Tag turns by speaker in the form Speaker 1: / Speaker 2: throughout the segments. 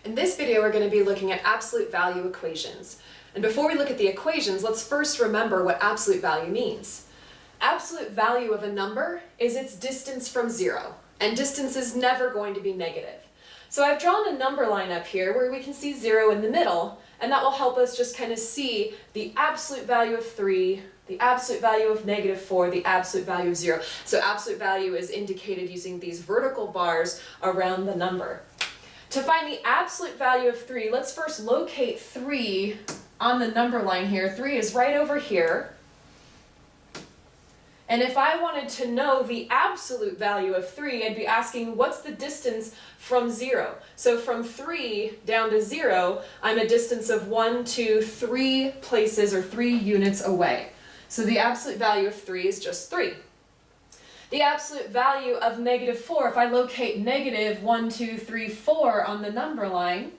Speaker 1: In this video, we're going to be looking at absolute value equations. And before we look at the equations, let's first remember what absolute value means. Absolute value of a number is its distance from zero, and distance is never going to be negative. So I've drawn a number line up here where we can see 0 in the middle, and that will help us just kind of see the absolute value of 3, the absolute value of -4, the absolute value of 0. So absolute value is indicated using these vertical bars around the number. To find the absolute value of 3, let's first locate 3 on the number line here. 3 is right over here. And if I wanted to know the absolute value of 3, I'd be asking what's the distance from 0? So from 3 down to 0, I'm a distance of 1, 2, 3 places or 3 units away. So the absolute value of 3 is just 3. The absolute value of -4, if I locate -1, 2, 3, 4 on the number line,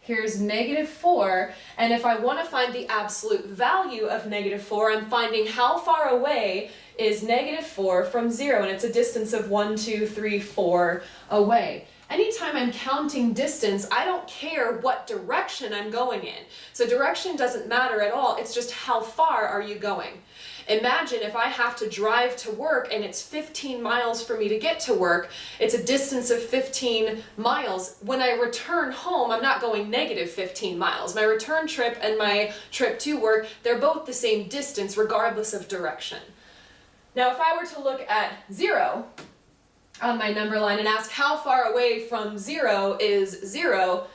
Speaker 1: here's -4, and if I want to find the absolute value of -4, I'm finding how far away is -4 from 0, and it's a distance of 1, 2, 3, 4 away. Anytime I'm counting distance, I don't care what direction I'm going in. So direction doesn't matter at all, it's just how far are you going. Imagine if I have to drive to work and it's 15 miles for me to get to work, it's a distance of 15 miles. When I return home, I'm not going -15 miles. My return trip and my trip to work, they're both the same distance regardless of direction. Now if I were to look at 0 on my number line and ask how far away from 0 is 0,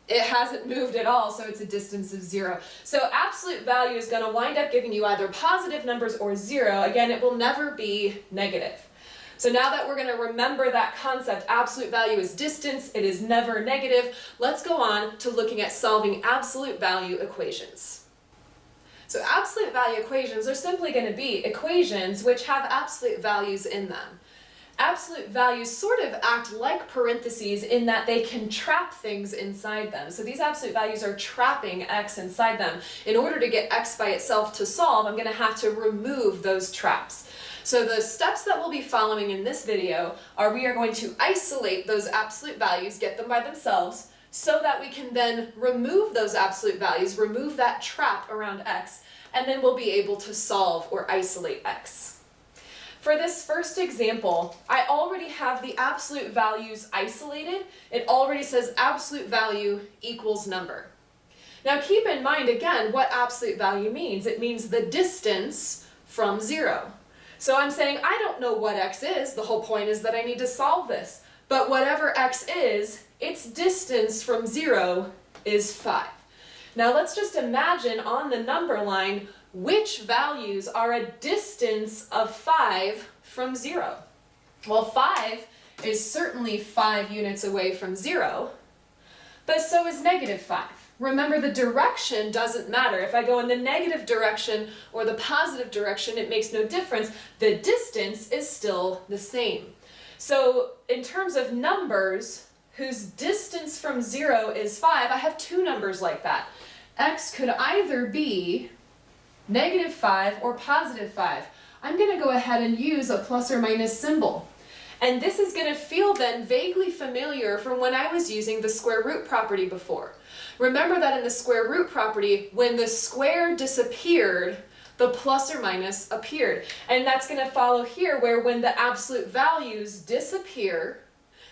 Speaker 1: it hasn't moved at all, so it's a distance of 0. So absolute value is going to wind up giving you either positive numbers or 0. Again, it will never be negative. So now that we're going to remember that concept, absolute value is distance, it is never negative, let's go on to looking at solving absolute value equations. So absolute value equations are simply going to be equations which have absolute values in them. Absolute values sort of act like parentheses in that they can trap things inside them. So these absolute values are trapping x inside them. In order to get x by itself to solve, I'm going to have to remove those traps. So the steps that we'll be following in this video are we are going to isolate those absolute values, get them by themselves, so that we can then remove those absolute values, remove that trap around x, and then we'll be able to solve or isolate x. For this first example, I already have the absolute values isolated. It already says absolute value equals number. Now keep in mind again what absolute value means. It means the distance from 0. So I'm saying I don't know what x is. The whole point is that I need to solve this. But whatever x is, its distance from 0 is 5. Now let's just imagine on the number line which values are a distance of 5 from 0. Well, 5 is certainly 5 units away from 0, but so is -5. Remember, the direction doesn't matter. If I go in the negative direction or the positive direction, it makes no difference. The distance is still the same. So in terms of numbers whose distance from 0 is 5, I have two numbers like that. X could either be -5 or +5. I'm going to go ahead and use a plus or minus symbol. And this is going to feel then vaguely familiar from when I was using the square root property before. Remember that in the square root property, when the square disappeared, the plus or minus appeared. And that's going to follow here where when the absolute values disappear,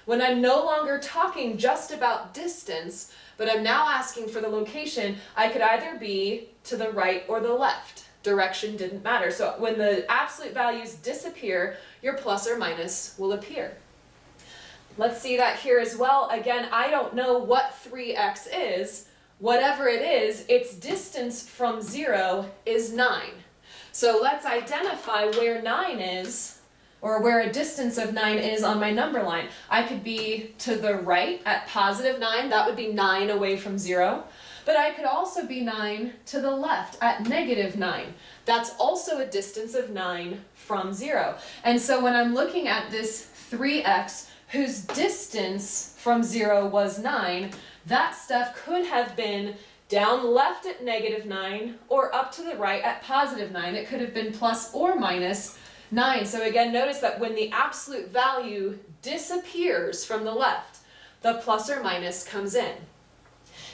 Speaker 1: when I'm no longer talking just about distance, but I'm now asking for the location, I could either be to the right or the left. Direction didn't matter. So when the absolute values disappear, your plus or minus will appear. Let's see that here as well. Again, I don't know what 3x is. Whatever it is, its distance from 0 is 9. So let's identify where 9 is, or where a distance of 9 is on my number line. I could be to the right at +9, that would be 9 away from 0. But I could also be 9 to the left at -9. That's also a distance of 9 from 0. And so when I'm looking at this 3x, whose distance from 0 was 9, that stuff could have been down left at -9 or up to the right at +9. It could have been plus or minus 9. So again, notice that when the absolute value disappears from the left, the plus or minus comes in.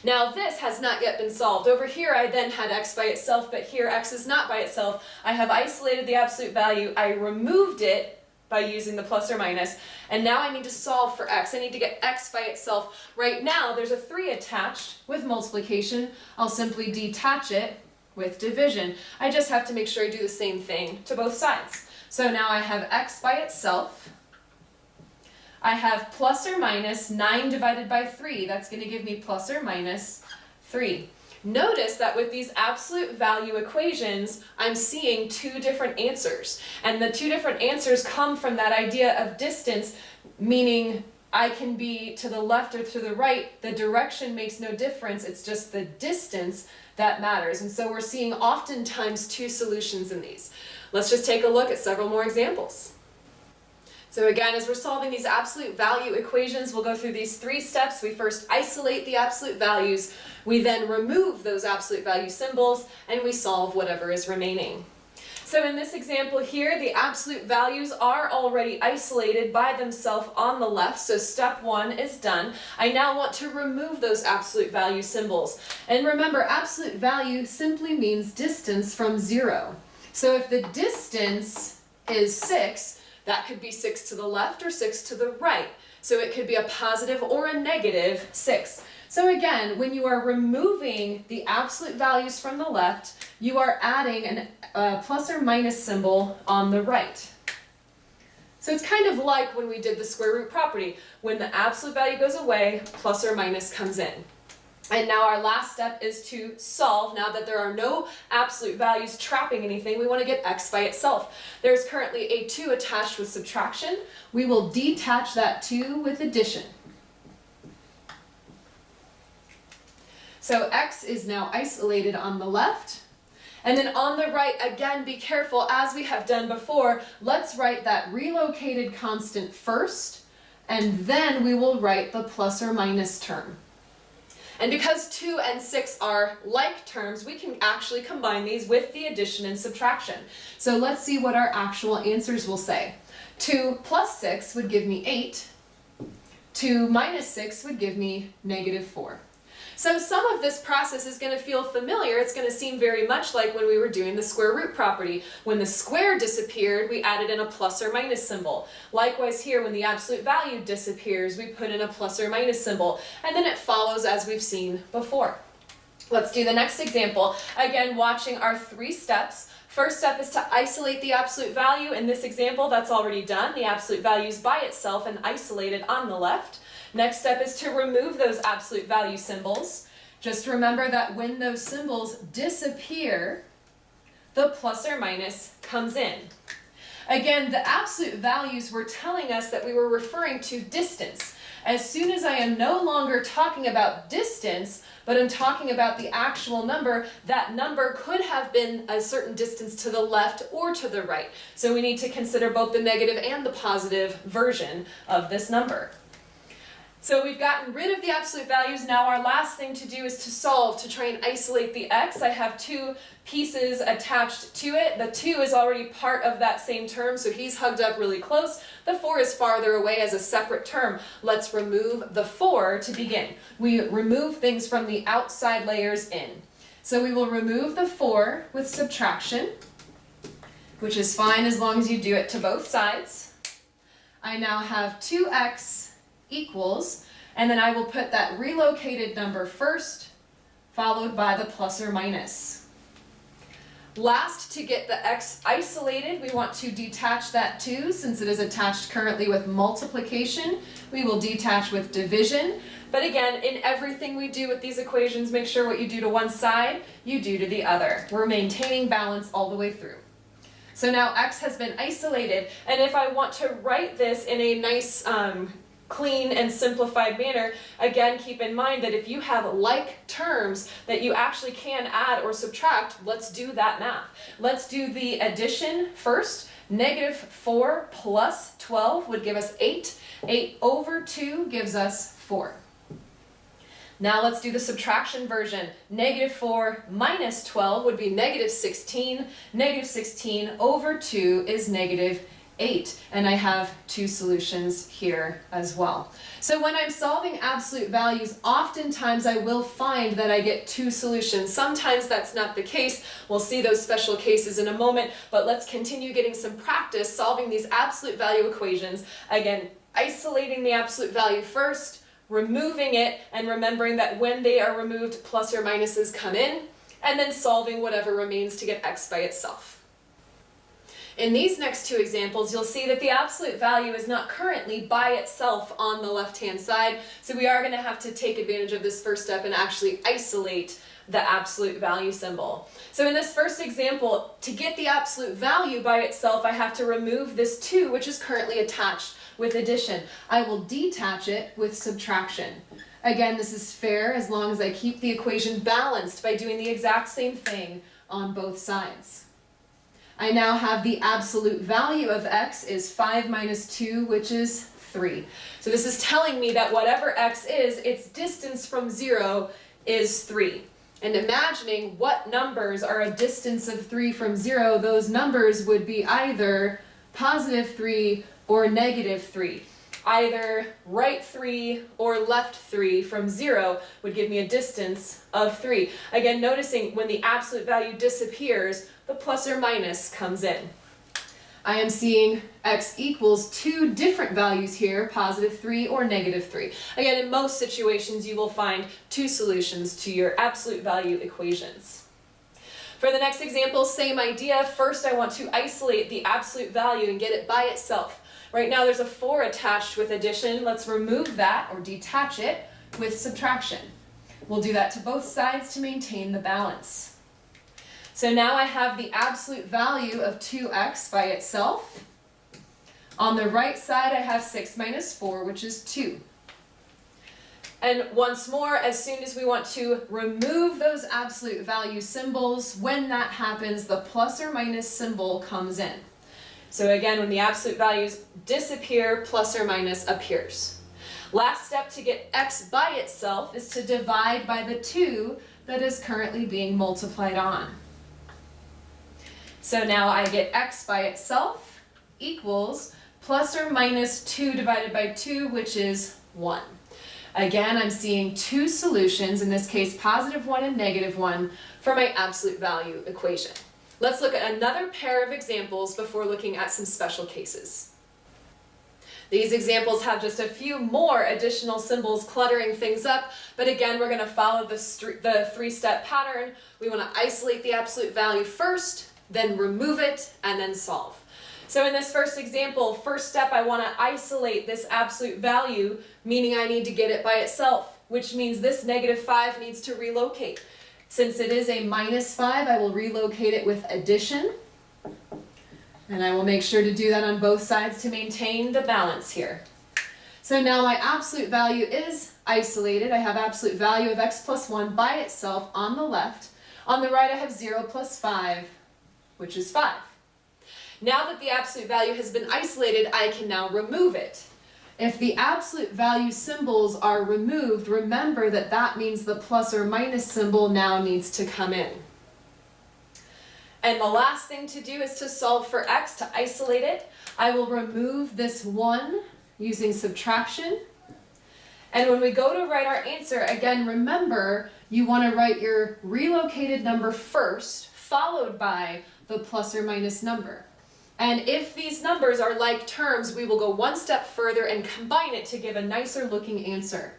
Speaker 1: Now this has not yet been solved. Over here I then had x by itself, but here x is not by itself. I have isolated the absolute value, I removed it by using the plus or minus, and now I need to solve for x. I need to get x by itself. Right now there's a 3 attached with multiplication. I'll simply detach it with division. I just have to make sure I do the same thing to both sides. So now I have x by itself. I have plus or minus 9 divided by 3. That's going to give me plus or minus 3. Notice that with these absolute value equations, I'm seeing 2 different answers. And the 2 different answers come from that idea of distance, meaning I can be to the left or to the right. The direction makes no difference. It's just the distance that matters. And so we're seeing oftentimes 2 solutions in these. Let's just take a look at several more examples. So again, as we're solving these absolute value equations, we'll go through these 3 steps. We first isolate the absolute values, we then remove those absolute value symbols, and we solve whatever is remaining. So in this example here, the absolute values are already isolated by themselves on the left, so step 1 is done. I now want to remove those absolute value symbols. And remember, absolute value simply means distance from 0. So if the distance is 6, that could be 6 to the left or 6 to the right. So it could be a positive or a negative 6. So again, when you are removing the absolute values from the left, you are adding a plus or minus symbol on the right. So it's kind of like when we did the square root property. When the absolute value goes away, plus or minus comes in. And now our last step is to solve. Now that there are no absolute values trapping anything, we want to get x by itself. There's currently a 2 attached with subtraction. We will detach that 2 with addition. So x is now isolated on the left. And then on the right, again, be careful, as we have done before, let's write that relocated constant first, and then we will write the plus or minus term. And because 2 and 6 are like terms, we can actually combine these with the addition and subtraction. So let's see what our actual answers will say. 2 plus 6 would give me 8. 2 minus 6 would give me negative 4. So some of this process is going to feel familiar. It's going to seem very much like when we were doing the square root property. When the square disappeared, we added in a plus or minus symbol. Likewise here, when the absolute value disappears, we put in a plus or minus symbol. And then it follows as we've seen before. Let's do the next example. Again, watching our 3 steps. First step is to isolate the absolute value. In this example, that's already done. The absolute value is by itself and isolated on the left. Next step is to remove those absolute value symbols. Just remember that when those symbols disappear, the plus or minus comes in. Again, the absolute values were telling us that we were referring to distance. As soon as I am no longer talking about distance, but I'm talking about the actual number, that number could have been a certain distance to the left or to the right. So we need to consider both the negative and the positive version of this number. So we've gotten rid of the absolute values. Now our last thing to do is to solve, to try and isolate the x. I have 2 pieces attached to it. The 2 is already part of that same term, so he's hugged up really close. The 4 is farther away as a separate term. Let's remove the 4 to begin. We remove things from the outside layers in. So we will remove the 4 with subtraction, which is fine as long as you do it to both sides. I now have 2x equals, and then I will put that relocated number first, followed by the plus or minus. Last, to get the x isolated, we want to detach that 2, since it is attached currently with multiplication. We will detach with division. But again, in everything we do with these equations, make sure what you do to one side, you do to the other. We're maintaining balance all the way through. So now x has been isolated, and if I want to write this in a nice clean and simplified manner, again, keep in mind that if you have like terms that you actually can add or subtract, let's do that math. Let's do the addition first. Negative 4 plus 12 would give us 8. 8 over 2 gives us 4. Now let's do the subtraction version. Negative 4 minus 12 would be negative 16. Negative 16 over 2 is negative 8, and I have 2 solutions here as well. So when I'm solving absolute values, oftentimes I will find that I get 2 solutions. Sometimes that's not the case. We'll see those special cases in a moment, but let's continue getting some practice solving these absolute value equations. Again, isolating the absolute value first, removing it, and remembering that when they are removed, plus or minuses come in, and then solving whatever remains to get x by itself. In these next 2 examples, you'll see that the absolute value is not currently by itself on the left-hand side, so we are going to have to take advantage of this first step and actually isolate the absolute value symbol. So in this first example, to get the absolute value by itself, I have to remove this 2, which is currently attached with addition. I will detach it with subtraction. Again, this is fair as long as I keep the equation balanced by doing the exact same thing on both sides. I now have the absolute value of x is 5 minus 2, which is 3. So this is telling me that whatever x is, its distance from 0 is 3. And imagining what numbers are a distance of 3 from 0, those numbers would be either positive 3 or negative 3. Either right 3 or left 3 from 0 would give me a distance of 3. Again, noticing when the absolute value disappears, the plus or minus comes in. I am seeing x equals 2 different values here, positive 3 or negative 3. Again, in most situations, you will find 2 solutions to your absolute value equations. For the next example, same idea. First, I want to isolate the absolute value and get it by itself. Right now there's a 4 attached with addition. Let's remove that or detach it with subtraction. We'll do that to both sides to maintain the balance. So now I have the absolute value of 2x by itself. On the right side I have 6 minus 4, which is 2. And once more, as soon as we want to remove those absolute value symbols, when that happens, the plus or minus symbol comes in. So again, when the absolute values disappear, plus or minus appears. Last step to get x by itself is to divide by the 2 that is currently being multiplied on. So now I get x by itself equals plus or minus 2 divided by 2, which is 1. Again, I'm seeing 2 solutions, in this case positive 1 and negative 1, for my absolute value equation. Let's look at another pair of examples before looking at some special cases. These examples have just a few more additional symbols cluttering things up, but again, we're going to follow the 3-step pattern. We want to isolate the absolute value first, then remove it, and then solve. So in this first example, first step, I want to isolate this absolute value, meaning I need to get it by itself, which means this negative 5 needs to relocate. Since it is a minus 5, I will relocate it with addition. And I will make sure to do that on both sides to maintain the balance here. So now my absolute value is isolated. I have absolute value of x plus 1 by itself on the left. On the right, I have 0 plus 5, which is 5. Now that the absolute value has been isolated, I can now remove it. If the absolute value symbols are removed, remember that that means the plus or minus symbol now needs to come in. And the last thing to do is to solve for x, to isolate it. I will remove this 1 using subtraction. And when we go to write our answer, again, remember you want to write your relocated number first, followed by the plus or minus number. And if these numbers are like terms, we will go one step further and combine it to give a nicer looking answer.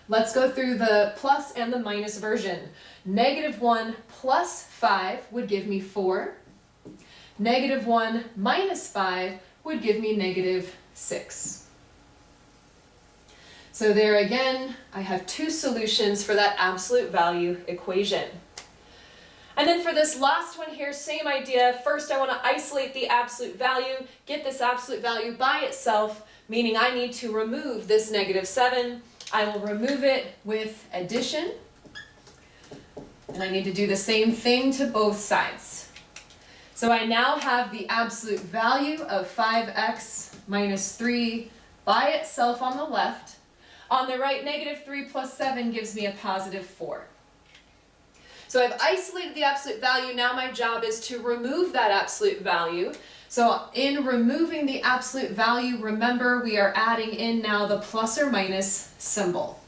Speaker 1: Let's go through the plus and the minus version. Negative 1 plus 5 would give me 4. Negative 1 minus 5 would give me negative 6. So there again, I have 2 solutions for that absolute value equation. And then for this last one here, same idea. First, I want to isolate the absolute value, get this absolute value by itself, meaning I need to remove this negative 7. I will remove it with addition. And I need to do the same thing to both sides. So I now have the absolute value of 5x minus 3 by itself on the left. On the right, negative 3 plus 7 gives me a positive 4. So I've isolated the absolute value. Now my job is to remove that absolute value. So in removing the absolute value, remember we are adding in now the plus or minus symbol.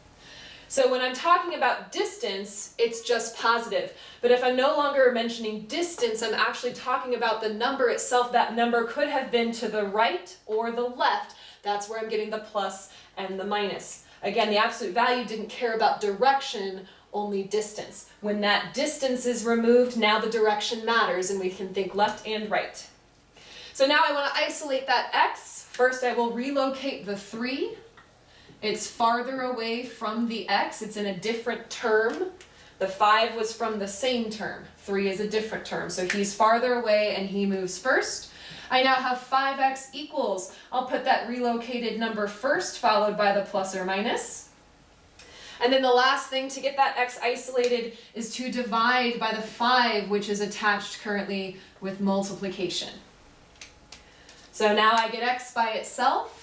Speaker 1: So when I'm talking about distance, it's just positive. But if I'm no longer mentioning distance, I'm actually talking about the number itself. That number could have been to the right or the left. That's where I'm getting the plus and the minus. Again, the absolute value didn't care about direction, only distance. When that distance is removed, now the direction matters and we can think left and right. So now I want to isolate that x. First I will relocate the 3. It's farther away from the x. It's in a different term. The 5 was from the same term. 3 is a different term. So he's farther away and he moves first. I now have 5x equals. I'll put that relocated number first, followed by the plus or minus. And then the last thing to get that x isolated is to divide by the 5, which is attached currently with multiplication. So now I get x by itself.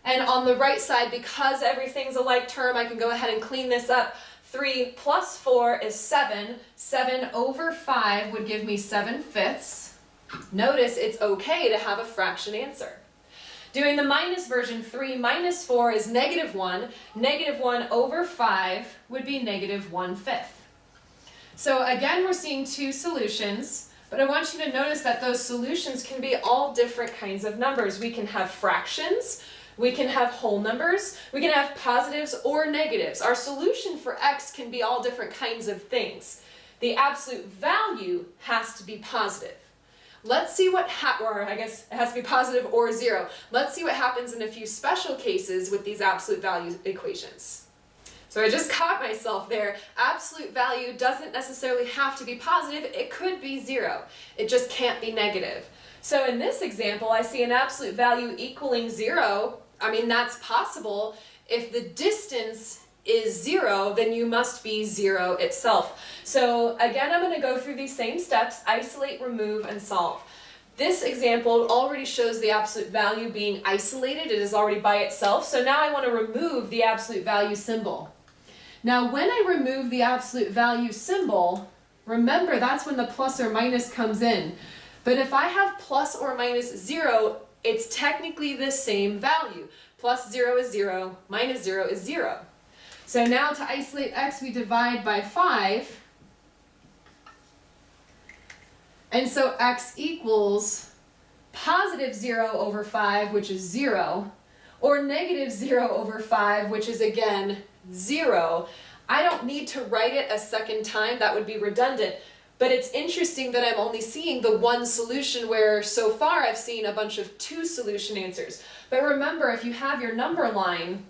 Speaker 1: And on the right side, because everything's a like term, I can go ahead and clean this up. 3 plus 4 is 7. 7 over 5 would give me 7/5. Notice it's okay to have a fraction answer. Doing the minus version, 3 minus 4 is -1. -1 over 5 would be -1/5. So again, we're seeing two solutions, but I want you to notice that those solutions can be all different kinds of numbers. We can have fractions, we can have whole numbers, we can have positives or negatives. Our solution for x can be all different kinds of things. The absolute value has to be positive. Let's see what or I guess it has to be positive or 0. Let's see what happens in a few special cases with these absolute value equations. So I just caught myself there. Absolute value doesn't necessarily have to be positive. It could be 0. It just can't be negative. So in this example, I see an absolute value equaling 0. I mean, that's possible. If the distance is 0, then you must be 0 itself. So again, I'm going to go through these same steps: isolate, remove, and solve. This example already shows the absolute value being isolated. It is already by itself. So now I want to remove the absolute value symbol. Now when I remove the absolute value symbol, remember that's when the plus or minus comes in. But if I have plus or minus 0, it's technically the same value. Plus 0 is 0, minus 0 is 0. So now to isolate x, we divide by 5. And so x equals positive 0 over 5, which is 0, or negative 0 over 5, which is again 0. I don't need to write it a second time. That would be redundant. But it's interesting that I'm only seeing the one solution, where so far I've seen a bunch of 2 solution answers. But remember, if you have your number line,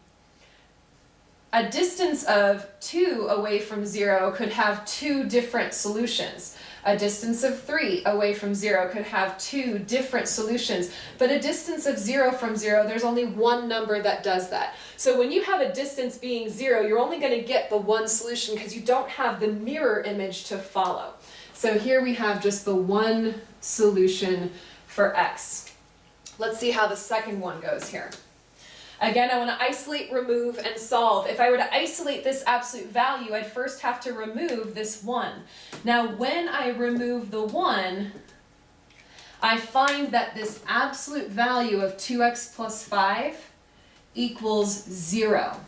Speaker 1: a distance of 2 away from 0 could have 2 different solutions. A distance of 3 away from 0 could have 2 different solutions. But a distance of 0 from 0, there's only one number that does that. So when you have a distance being 0, you're only going to get the one solution because you don't have the mirror image to follow. So here we have just the one solution for x. Let's see how the second one goes here. Again, I want to isolate, remove, and solve. If I were to isolate this absolute value, I'd first have to remove this 1. Now, when I remove the 1, I find that this absolute value of 2x plus 5 equals 0.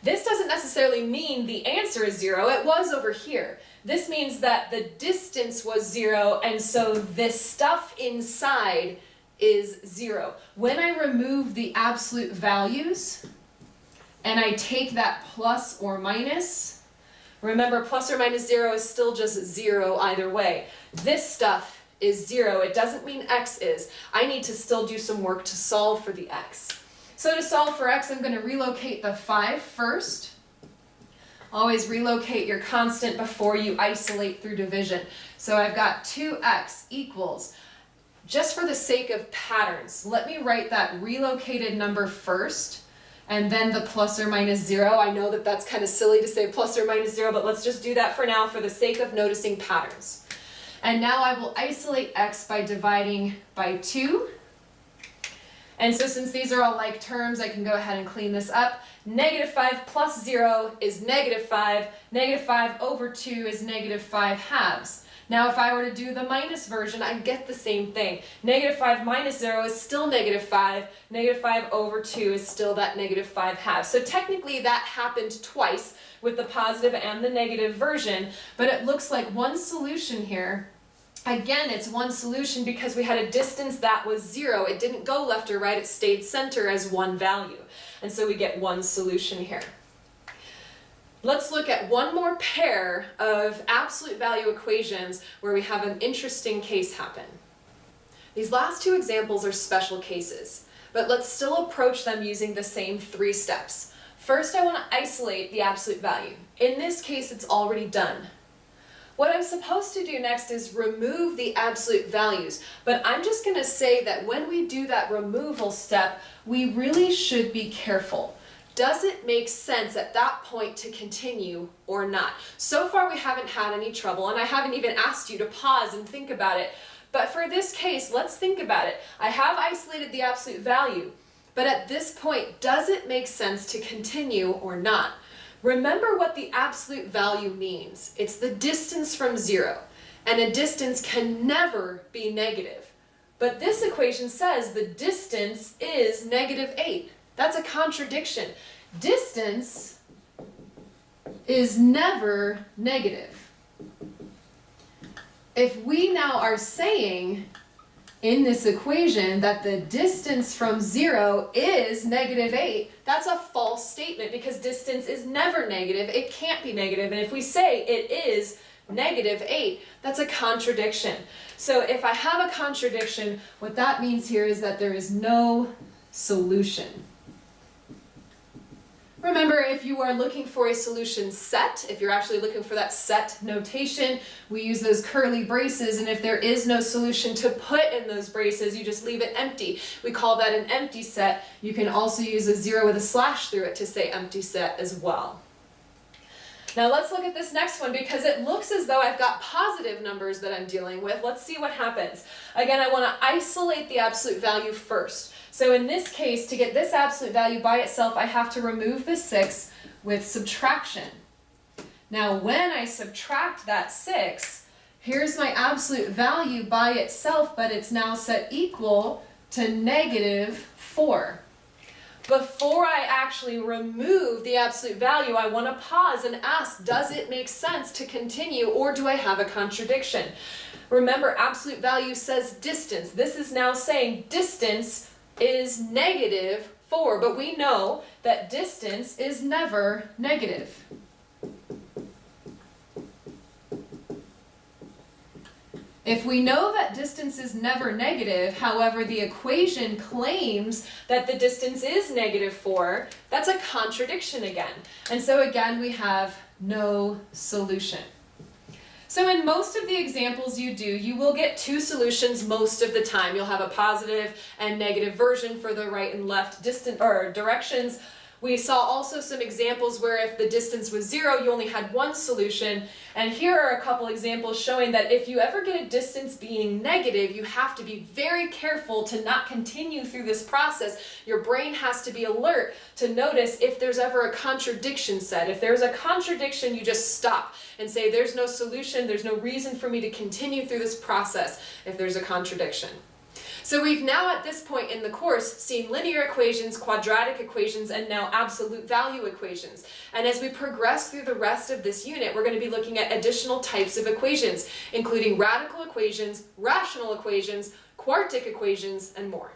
Speaker 1: This doesn't necessarily mean the answer is 0. It was over here. This means that the distance was 0, and so this stuff inside is 0. When I remove the absolute values and I take that plus or minus, remember plus or minus 0 is still just 0 either way. This stuff is 0. It doesn't mean x is. I need to still do some work to solve for the x. So to solve for x, I'm going to relocate the 5 first. Always relocate your constant before you isolate through division. So I've got 2x equals, just for the sake of patterns, let me write that relocated number first and then the plus or minus 0. I know that that's kind of silly to say plus or minus 0, but let's just do that for now for the sake of noticing patterns. And now I will isolate x by dividing by 2. And so since these are all like terms, I can go ahead and clean this up. -5 plus 0 is -5. -5 over 2 is -5/2. Now if I were to do the minus version, I get the same thing. -5 minus 0 is still -5. -5 over 2 is still that -5/2. So technically that happened twice with the positive and the negative version, but it looks like one solution here. Again, it's one solution because we had a distance that was 0. It didn't go left or right, it stayed center as one value. And so we get one solution here. Let's look at one more pair of absolute value equations where we have an interesting case happen. These last two examples are special cases, but let's still approach them using the same 3 steps. First, I want to isolate the absolute value. In this case, it's already done. What I'm supposed to do next is remove the absolute values, but I'm just going to say that when we do that removal step, we really should be careful. Does it make sense at that point to continue or not? So far we haven't had any trouble, and I haven't even asked you to pause and think about it, but for this case, let's think about it. I have isolated the absolute value, but at this point, does it make sense to continue or not? Remember what the absolute value means. It's the distance from 0, and a distance can never be negative. But this equation says the distance is -8. That's a contradiction. Distance is never negative. If we now are saying in this equation that the distance from 0 is -8, that's a false statement because distance is never negative. It can't be negative. And if we say it is -8, that's a contradiction. So if I have a contradiction, what that means here is that there is no solution. Remember, if you are looking for a solution set, if you're actually looking for that set notation, we use those curly braces, and if there is no solution to put in those braces, you just leave it empty. We call that an empty set. You can also use a 0 with a slash through it to say empty set as well. Now let's look at this next one because it looks as though I've got positive numbers that I'm dealing with. Let's see what happens. Again, I want to isolate the absolute value first. So in this case, to get this absolute value by itself, I have to remove the 6 with subtraction. Now when I subtract that 6, here's my absolute value by itself, but it's now set equal to -4. Before I actually remove the absolute value, I want to pause and ask, does it make sense to continue or do I have a contradiction? Remember, absolute value says distance. This is now saying distance is -4, but we know that distance is never negative. If we know that distance is never negative, however, the equation claims that the distance is -4, that's a contradiction again. And so again, we have no solution. So in most of the examples you do, you will get 2 solutions most of the time. You'll have a positive and negative version for the right and left directions. We saw also some examples where if the distance was 0, you only had one solution. And here are a couple examples showing that if you ever get a distance being negative, you have to be very careful to not continue through this process. Your brain has to be alert to notice if there's ever a contradiction set. If there's a contradiction, you just stop and say, there's no solution, there's no reason for me to continue through this process if there's a contradiction. So we've now at this point in the course seen linear equations, quadratic equations, and now absolute value equations. And as we progress through the rest of this unit, we're going to be looking at additional types of equations, including radical equations, rational equations, quartic equations, and more.